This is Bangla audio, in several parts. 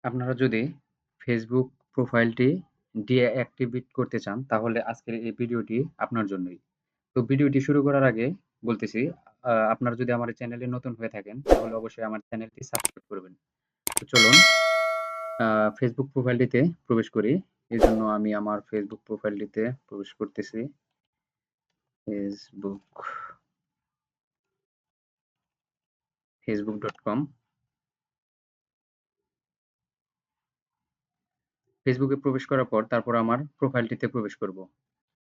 আপনারা যদি Facebook প্রোফাইলটি ডিঅ্যাক্টিভেট করতে চান, তাহলে আজকের এই ভিডিওটি আপনার জন্যই। তো ভিডিওটি শুরু করার আগে বলতেছি, আপনারা যদি আমার এই চ্যানেলে নতুন হয়ে থাকেন, তাহলে অবশ্যই আমার চ্যানেলটি সাবস্ক্রাইব করবেন। তো চলুন আ Facebook প্রোফাইলটিতে প্রবেশ করি। এজন্য আমি আমার Facebook প্রোফাইলটিতে প্রবেশ করতেছি। facebook.com। Facebook এ প্রবেশ করার পর তারপর আমার প্রোফাইলটিতে প্রবেশ করব।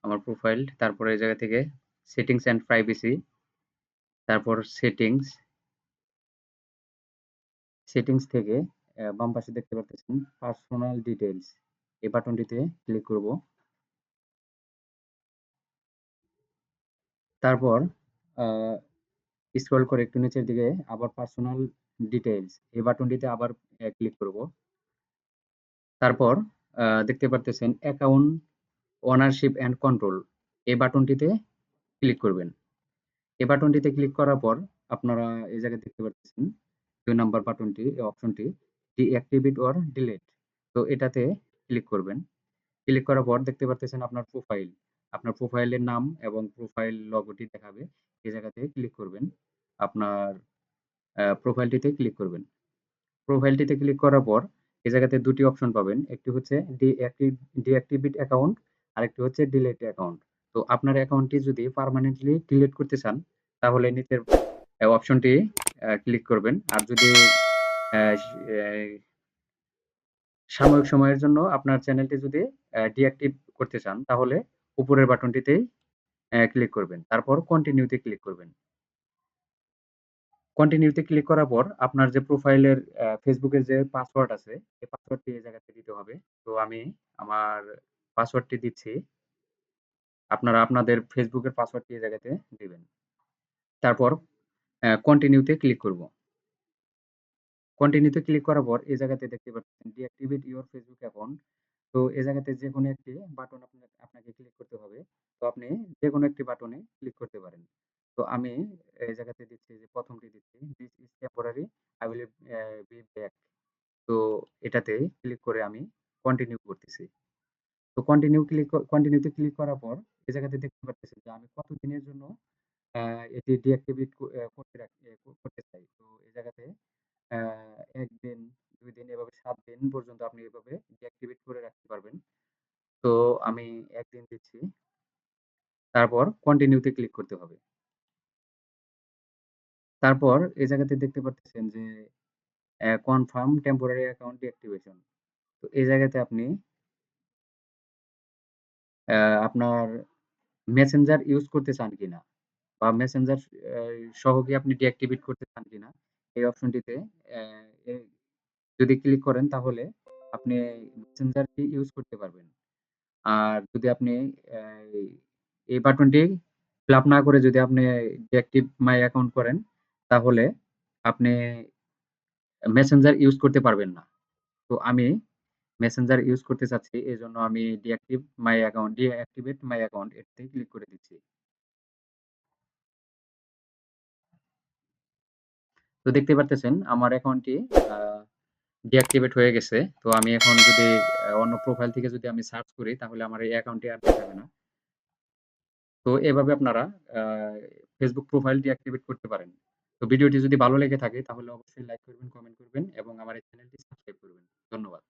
আমার প্রোফাইল, তারপরে এই জায়গা থেকে সেটিংস অ্যান্ড প্রাইভেসি, তারপর সেটিংস থেকে বাম পাশে দেখতে পারতেছেন পার্সোনাল ডিটেইলস, এই বাটনটিতে ক্লিক করব। তারপর আ স্ক্রল করে একটু নিচের দিকে আবার পার্সোনাল ডিটেইলস, এই বাটনটিতে আবার ক্লিক করব। তারপর দেখতে পারতেছেন অ্যাকাউন্ট ওনারশিপ অ্যান্ড কন্ট্রোল, এই বাটনটিতে ক্লিক করবেন। এই বাটনটিতে ক্লিক করার পর আপনারা এই জায়গায় দেখতে পারতেছেন ২ নাম্বার বাটনটি, এই অপশনটি ডিঅ্যাক্টিভেট অর ডিলিট। তো এটাতে ক্লিক করবেন। ক্লিক করার পর দেখতে পারতেছেন আপনার প্রোফাইল। আপনার প্রোফাইলের নাম এবং প্রোফাইল লোগোটি দেখাবে। এই জায়গাতে ক্লিক করবেন। আপনার প্রোফাইলটিতে ক্লিক করবেন। প্রোফাইলটিতে ক্লিক করার পর এই জায়গাতে ২ টি অপশন পাবেন। একটি হচ্ছে ডিঅ্যাক্টিভেট অ্যাকাউন্ট, আরেকটি হচ্ছে ডিলিট অ্যাকাউন্ট। তো আপনার অ্যাকাউন্টটি যদি পার্মানেন্টলি ডিলিট করতে চান, তাহলে নিচের অপশনটি ক্লিক করবেন। আর যদি অ্যা অ্যা সাময়িক সময়ের জন্য আপনার চ্যানেলটি যদি ডিঅ্যাক্টিভ করতে চান, তাহলে উপরের বাটনটিতেই ক্লিক করবেন। তারপর কন্টিনিউ তে ক্লিক করবেন। কন্টিনিউ তে ক্লিক করার পর আপনার যে প্রোফাইলের Facebook এর যে পাসওয়ার্ড আছে, এই পাসওয়ার্ডটি এই জায়গাতে দিতে হবে। তো আমি আমার পাসওয়ার্ডটি দিচ্ছি। আপনারা আপনাদের Facebook এর পাসওয়ার্ডটি এই জায়গাতে দিবেন। তারপর কন্টিনিউ তে ক্লিক করব। কন্টিনিউ তে ক্লিক করার পর এই জায়গাতে দেখতে পাচ্ছেন ডিঅ্যাক্টিভেট ইউর Facebook অ্যাকাউন্ট। তো এ জায়গাতে যেকোনো একটি বাটন আপনাকে ক্লিক করতে হবে। তো আপনি যেকোনো একটি বাটনে ক্লিক করতে পারেন। তো আমি এই জায়গাতে দিচ্ছি যে ১ম টি দিচ্ছি, "This is temporary, I will be back"। তো এটাতে ক্লিক করে আমি কন্টিনিউ করতেছি। তো কন্টিনিউ তে ক্লিক করার পর এই জায়গাতে দেখতে পারতেছেন যে আমি কতদিনের জন্য আ এটি ডিঅ্যাক্টিভেট করতে করতে চাই। তো এই জায়গাতে আ ১ দিন, ২ দিন এভাবে ৭ দিন পর্যন্ত আপনি এভাবে ডিঅ্যাক্টিভেট করে রাখতে পারবেন। তো আমি ১ দিন দিচ্ছি। তারপর কন্টিনিউ তে ক্লিক করতে হবে। তারপর এই জায়গাতে দেখতে পারতেছেন যে কনফার্ম টেম্পোরারি অ্যাকাউন্ট ডিঅ্যাক্টিভেশন। তো এই জায়গাতে আপনি আপনার মেসেঞ্জার ইউজ করতে চান কিনা বা মেসেঞ্জার অ্যা সহ কি আপনি ডিঅ্যাক্টিভেট করতে চান কিনা, এই অপশনটিতে অ্যা এ যদি ক্লিক করেন, তাহলে আপনি মেসেঞ্জারটি ইউজ করতে পারবেন। আর যদি আপনি অ্যা এই বাটনটি ফিল আপ না করে যদি আপনি ডিঅ্যাক্টিভ মাই অ্যাকাউন্ট করেন, তাহলে আপনি মেসেঞ্জার ইউজ করতে পারবেন না। তো আমি মেসেঞ্জার ইউজ করতে চাচ্ছি। এজন্য আমি ডিঅ্যাক্টিভেট মাই অ্যাকাউন্ট এটাতে ক্লিক করে দিচ্ছি। তো দেখতে পারতেছেন আমার অ্যাকাউন্টটি আ ডিঅ্যাক্টিভেট হয়ে গেছে। তো আমি এখন যদি অন্য প্রোফাইল থেকে যদি আমি সার্চ করি, তাহলে আমার এই অ্যাকাউন্টটি আর দেখাবে না। তো এভাবে আপনারা আ Facebook প্রোফাইল ডিঅ্যাক্টিভেট করতে পারেন। তো ভিডিওটি যদি ভালো লেগে থাকে, তাহলে অবশ্যই লাইক করবেন, কমেন্ট করবেন এবং আমার এই চ্যানেলটি সাবস্ক্রাইব করবেন। ধন্যবাদ।